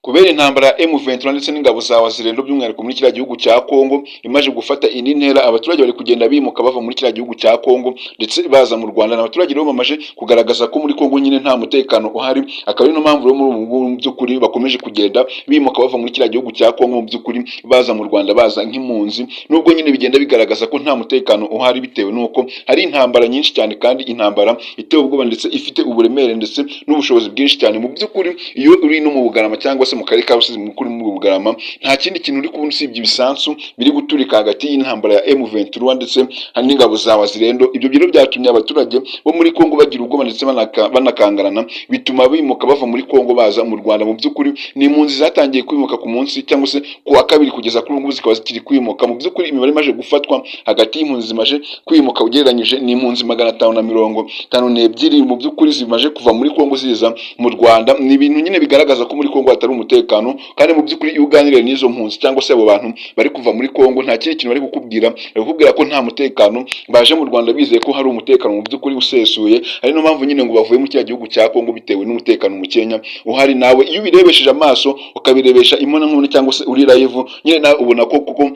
kubera intambara ya M23 ndetse n'ingabo za Wazirendo by'umwihariko muri kiriya gihugu cya Kongo imaze gufata indi ntera, abaturage bari kugenda bimuka bava muri kiriya gihugu cya Kongo ndetse baza mu Rwanda. Abaturage rero bamaje kugaragaza ko muri Kongo nyine nta mutekano uhari, akaba ari no mpamvu rero mu by'ukuri bakomeje kugenda bimuka bava muri kiriya gihugu cya Kongo mu by'ukuri baza mu Rwanda baza nk'impunzi, nubwo nyine bigenda bigaragaza ko nta mutekano uhari bitewe n'uko hari intambara nyinshi cyane kandi intambara iteye ubwoba ndetse ifite uburemere ndetse n'ubushobozi bwinshi cyane. Mu by'ukuri iyo uri no mu Bugarama cyangwa se mu karere ka Rusizi mukuru mu Bugarama, nta kindi kintu uri kubona usibye ibisansu biri guturika hagati y'intambara ya M23 ndetse hari n'ingabo za Wazirendo. Ibyo biro byatumye abaturage bo muri Kongo bagira ubwoba ndetse banakangarana, bituma bimuka bava muri Kongo baza mu Rwanda. Mu by'ukuri ni impunzi zatangiye kwimuka ku munsi cyangwa se ku wa kabiri kugeza kuri ubu zikaba zikiri kwimuka. Mu by'ukuri imibare imaze gufatwa hagati y'impunzi zimaje kwimuka ugereranyije ni impunzi 552 mu by'ukuri zimaje kuva muri Kongo ziza mu Rwanda. Ni ibintu nyine bigaragaza ko muri Kongo hatari umutekano, kandi mu by'ukuri iyo uganiriye n'izo mpunzi cyangwa se abo bantu bari kuva muri Kongo, nta kindi kintu bari kukubwira ko nta mutekano, baje mu Rwanda bizeye ko hari umutekano mu by'ukuri usesuye. Ari no mpamvu nyine ngo bavuye mu kiriya gihugu cya Kongo bitewe n'umutekano mukenya uhari. Nawe iyo ubirebesheje amaso ukabirebesha imbonankubone cyangwa se uri live, nyine nawe ubona ko kuko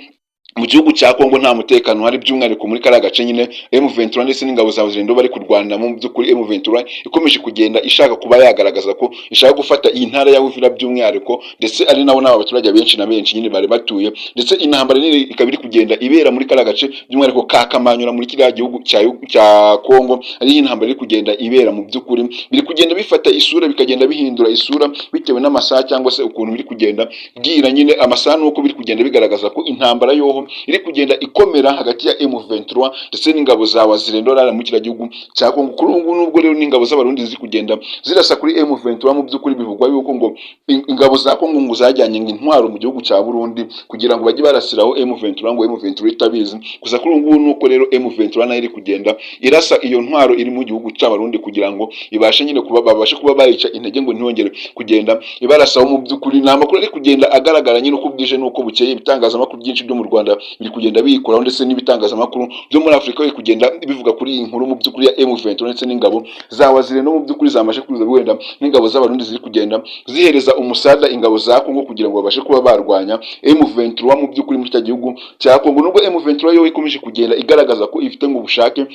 mu gihugu cya Kongo nta mutekano hari, by'umwihariko muri kariya gace nyine M23 ndetse n'ingabo za Wazirendo bari kurwana. Mu by'ukuri M23 ikomeje kugenda ishaka kuba yagaragaza ko ishaka gufata iyi ntara ya Uvira by'umwihariko, ndetse ari nabo abaturage benshi na benshi nyine bari batuye, ndetse intambara nini ikaba iri kugenda ibera muri kariya gace by'umwihariko ka Kamanyura muri kiriya gihugu cya Kongo. Ari intambara iri kugenda ibera, mu by'ukuri biri kugenda bifata isura bikagenda bihindura isura bitewe n'amasaha cyangwa se ukuntu biri kugenda bwira. Nyine amasaha nuko biri kugenda bigaragaza ko intambara yoho iri kugenda ikomera hagati ya M23 ndetse n'ingabo za Wazirendo rara mu kiriya gihugu cya Kongo. Kuri ubu nubwo rero n'ingabo z'abarundi ziri kugenda zirasa kuri M23, mu by'ukuri bivugwa yuko ngo ingabo za Kongo ngo zajyanye intwaro mu gihugu cya Burundi kugira ngo bajye barasiraho M23, ngo M23 itabizi. Gusa kuri ubu nuko rero M23 nayo iri kugenda irasa iyo ntwaro iri mu gihugu cy'abarundi kugira ngo ibashe nyine babashe kuba bayica intege ngo ntiyongere kugenda ibarasaho. Mu by'ukuri nta makuru ari kugenda agaragara nyine uko bwije n'uko bukeye. Ibitangazamakuru byinshi byo mu Rwanda biri kugenda biyikoraho ndetse n'ibitangazamakuru byo muri Afurika biri kugenda bivuga kuri iyi nkuru mu by'ukuri ya M23 ndetse n'ingabo za Wazirendo. Mu by'ukuri zamaje kuza wenda n'ingabo z'abarundi ziri kugenda zihereza umusada ingabo za Kongo kugira ngo babashe kuba barwanya M23 mu by'ukuri muri cya gihugu cya Kongo. Nubwo M23 yo ikomeje kugenda igaragaza ko ifite ngo ubushake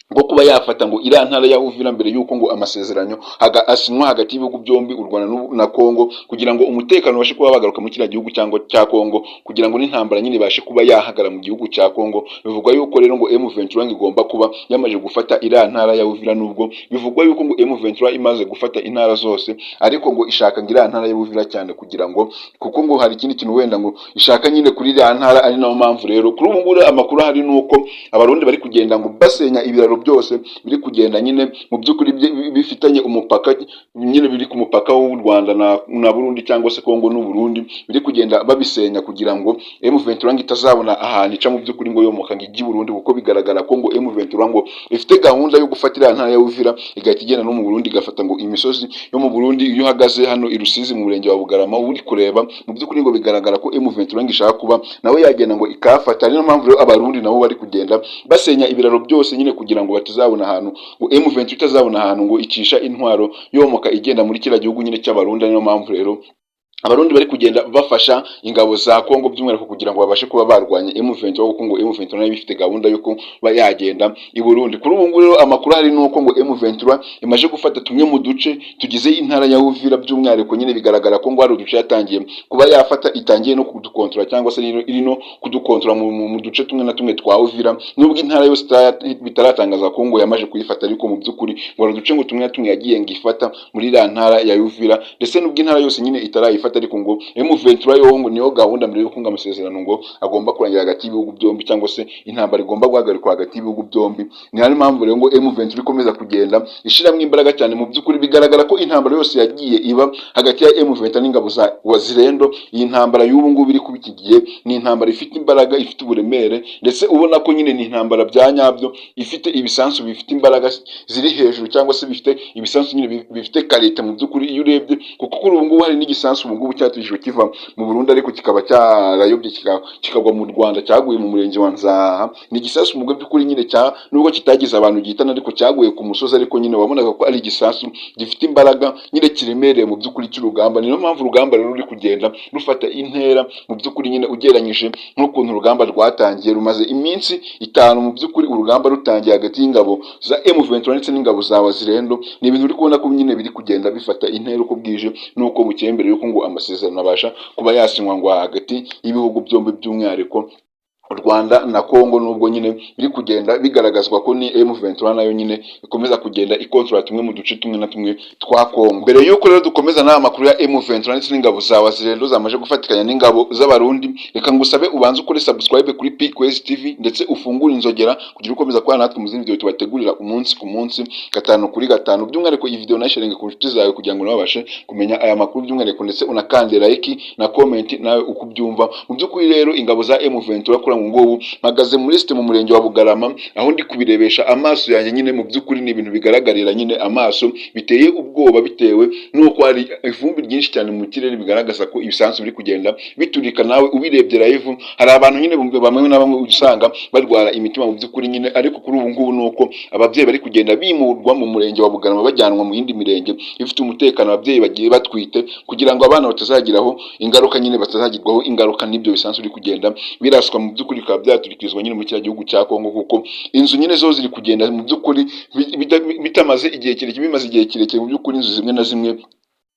bwo kuba yafata ngo iriya ntara ya Uvira mbere y'uko ngo amasezerano asinywa hagati y'ibihugu byombi u Rwanda na Kongo, kugira ngo umutekano ubashe kuba bagaruka mu kiriya gihugu cyangwa cya Kongo, kugira ngo n'intambara nyine ibashe kuba yahagara mu gihugu cya Kongo. Bivugwa yuko rero ngo M23 igomba kuba yamaze gufata iriya ntara ya Uvira, nubwo bivugwa yuko ngo M23 imaze gufata intara zose, ariko ngo ishaka ngo iriya ntara ya Uvira cyane kugira ngo kuko ngo hari ikindi kintu wenda ngo ishaka nyine kuri iriya ntara. Ari nayo mpamvu rero kuri ubu ngubu amakuru hari nuko abarundi bari kugenda ngo basenya ibiraro byose biri kugenda nyine mu by'ukuri bifitanye umupaka nyine biri ku mupaka w'u Rwanda na Burundi cyangwa se Kongo n'u Burundi, biri kugenda babisenya kugira ngo M23 itazabona ahantu ica mu by'ukuri ngo yomoka ngo ijye Burundi, kuko bigaragara ko ngo M23 ngo ifite gahunda yo gufatira ntara ya Uvira igahita igenda no mu Burundi igafata ngo imisozi yo mu Burundi. Iyo uhagaze hano i Rusizi mu murenge wa Bugarama uri kureba, mu by'ukuri ngo bigaragara ko M23 ishaka kuba nawe yagenda ngo ikafata. Niyo mpamvu rero abarundi nabo bari kugenda basenya ibiraro byose nyine kugira ngo batazabona ahantu ngo M23 itazabona ahantu ngo icisha intwaro yomoka igenda muri kiriya gihugu nyine cy'abarundi. Niyo mpamvu rero abarundi bari kugenda bafasha ingabo za Kongo by'umwihariko kugira ngo babashe kuba barwanya M23, kuko ngo M23 nayo bifite gahunda yo kuba yagenda i Burundi. Kuri ubu ngubu rero amakuru hari nuko ngo M23 imaje gufata tumwe mu duce tugize intara ya Uvira by'umwihariko. Nyine bigaragara ko ngo hari uduce yatangiye kuba yafata, itangiye no kudukontrola cyangwa se iri no kudukontrola mu duce tumwe na tumwe twa Uvira, nubwo intara yose bitaratangaza ko ngo yamaje kuyifata, ariko mu by'ukuri ngo uduce ngo tumwe na tumwe yagiye ngifata muri iriya ntara ya Uvira, ndetse nubwo intara yose nyine itarayifata, ariko ngo M23 yo ngo niyo gahunda mbere yo kunga amasezerano ngo agomba kurangira hagati y'ibihugu byombi, cyangwa se intambara igomba guhagarikwa hagati y'ibihugu byombi. Ni hari impamvu rero ngo M23 ikomeza kugenda ishiramo imbaraga cyane. Mu by'ukuri bigaragara ko intambara yose yagiye iba hagati ya M23 n'ingabo za Wazirendo, iyi ntambara y'ubu ngubu iri kubikigiye ni intambara ifite imbaraga, ifite uburemere, ndetse ubona ko nyine ni intambara bya nyabyo, ifite ibisansu bifite imbaraga ziri hejuru, cyangwa se bifite ibisansu nyine bifite karite mu by'ukuri iyo urebye, kuko kuri ubu ngubu hari n'igisansu ngubu cyatujijwe kiva mu Burundi ariko kikaba cyarayobye kikagwa mu Rwanda, cyaguye mu murenge wa Nzaha. Ni igisasu mu by'ukuri nyine nubwo kitagize abantu gihitana ariko cyaguye ku musozi, ariko nyine wabonaga ko ari igisasu gifite imbaraga nyine kiremereye mu by'ukuri cy'urugamba. Niyo mpamvu urugamba rero ruri kugenda rufata intera mu by'ukuri nyine ugereranyije n'ukuntu urugamba rwatangiye. Rumaze iminsi 5 mu by'ukuri urugamba rutangiye hagati y'ingabo za M23 ndetse n'ingabo za Wazirendo. Ni ibintu uri kubona ko nyine biri kugenda bifata intera uko bwije n'uko bukeye, mbere yuko ngo amasezerano abasha kuba yasinywa ngo hagati y'ibihugu byombi, by'umwihariko u Rwanda na Kongo. Nubwo nyine biri kugenda bigaragazwa ko ni M23 nayo nyine ikomeza kugenda ikontrola tumwe mu duce tumwe na tumwe twa Kongo. Mbere yuko rero dukomeza n'amakuru ya M23 ndetse n'ingabo za Wazirendo zamaje gufatikanya n'ingabo z'abarundi, reka ngusabe ubanze ukore subscribe kuri Peace TV ndetse ufungure inzogera kugira ukomeza kubana natwe mu zindi video tubategurira umunsi ku munsi, 5 kuri 5. By'umwihariko iyi video nasharinga ku nshuti zawe kugira ngo nabashe kumenya aya makuru by'umwihariko, ndetse unakande like na comment nawe uko ubyumva. Mu by'ukuri rero ingabo za M23 ngubu mpagaze muri site mu murenge wa Bugarama, aho ndi kubirebesha amaso yanjye. Nyine mu by'ukuri ni ibintu bigaragarira nyine amaso, biteye ubwoba bitewe nuko hari ivumbi ryinshi cyane mu kirere, bigaragaza ko ibisanzwe biri kugenda biturika. Nawe ubirebye live, hari abantu nyine bamwe na bamwe usanga barwara imitima mu by'ukuri nyine, ariko kuri ubu ngubu nuko ababyeyi bari kugenda bimurwa mu murenge wa Bugarama bajyanwa mu yindi mirenge ifite umutekano, ababyeyi bagiye batwite kugira ngo abana batazagiraho ingaruka, nyine batazagirwaho ingaruka n'ibyo bisanzwe biri kugenda biraswa mu by'ukuri, bikaba byaturikirizwa nyine mu kiriya gihugu cya Kongo, kuko inzu nyine zo ziri kugenda mu by'ukuri bitamaze igihe kirekire, bimaze igihe kirekire mu by'ukuri. Inzu zimwe na zimwe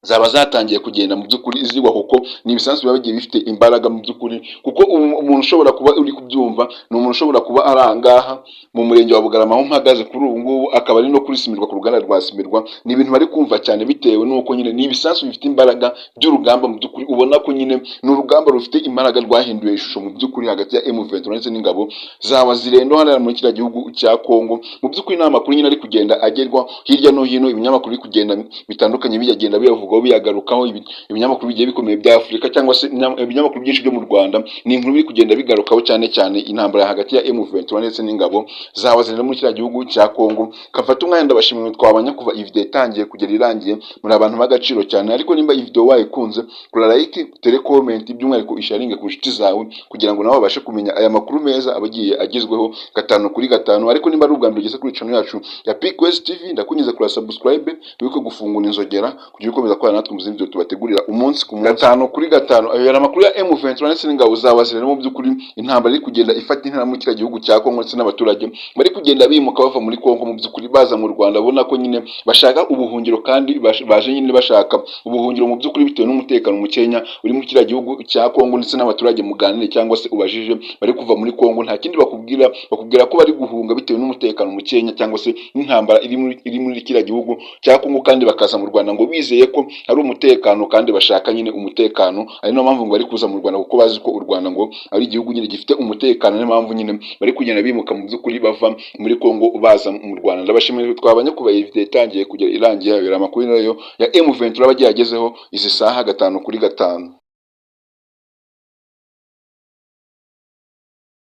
zaba zatangiye kugenda mu by'ukuri izigwa, kuko ni ibisanzwe biba bigiye bifite imbaraga mu by'ukuri. Kuko umuntu ushobora kuba uri kubyumva ni umuntu ushobora kuba ari ahangaha mu murenge wa Bugarama aho mpagaze kuri ubu ngubu, akaba ari no kuri Simirwa, ku ruganda rwa Simirwa. Ni ibintu bari kumva cyane bitewe n'uko nyine ni ibisanzwe bifite imbaraga by'urugamba mu by'ukuri. Ubona ko nyine ni urugamba rufite imbaraga, rwahinduye ishusho mu by'ukuri hagati ya M23 ndetse n'ingabo za Wazirendo hano muri kiriya gihugu cya Kongo. Mu by'ukuri nta makuru nyine ari kugenda agerwa hirya no hino, ibinyamakuru biri kugenda bitandukanye biyagenda biyavugaho biyagarukaho, ibinyamakuru bigiye bikomeye bya Afurika cyangwa se ibinyamakuru byinshi byo mu Rwanda. Ni inkuru biri kugenda bigarukaho cyane cyane intambara hagati ya M23 ndetse n'ingabo za Wazirendo muri kiriya gihugu cya Kongo. Kafata umwanya ndabashimira twabanya kuva iyi video itangiye kugera irangiye, muri abantu b'agaciro cyane. Ariko nimba iyi video wayikunze, kora like, tere comment, by'umwihariko isharinge ku nshuti zawe kugira ngo nabo babashe kumenya aya makuru meza abagiye agezweho 5 kuri 5. Ariko nimba ari ubwa mbere ugeze kuri channel yacu ya Peace TV, ndakunyuze kuri subscribe, wibuke gufungura inzogera kugira ukomeza kubana natwe mu zindi video tubategurira umunsi ku munsi. 5 kuri 5 ayo amakuru ya M23 ndetse n'ingabo za Wazirendo. Mu by'ukuri intambara iri kugenda ifata intera mu kiriya gihugu cya Kongo, ndetse n'abaturage bari kugenda bimuka bava muri Kongo mu by'ukuri baza mu Rwanda. Abona ko nyine bashaka ubuhungiro, kandi baje nyine bashaka ubuhungiro mu by'ukuri bitewe n'umutekano mukenya uri muri kiriya gihugu cya Kongo. Ndetse n'abaturage muganire cyangwa se ubajije bari kuva muri Kongo, nta kindi bakubwira ko bari guhunga bitewe n'umutekano mukenya cyangwa se n'intambara iri muri kiriya gihugu cya Kongo, kandi bakaza mu Rwanda ngo bizeye ko hari umutekano, kandi bashaka nyine umutekano. Ari no mpamvu ngo bari kuza mu Rwanda, kuko bazi ko u Rwanda ngo ari igihugu nyine gifite umutekano. Niyo mpamvu nyine bari kugenda bimuka mu by'ukuri bava muri Kongo baza mu Rwanda. Ndabashimira twabanye kuba iyi video itangiye kugera irangiye, amakuru nayo ya M23 bagiye agezeho izi saha 5 kuri 5.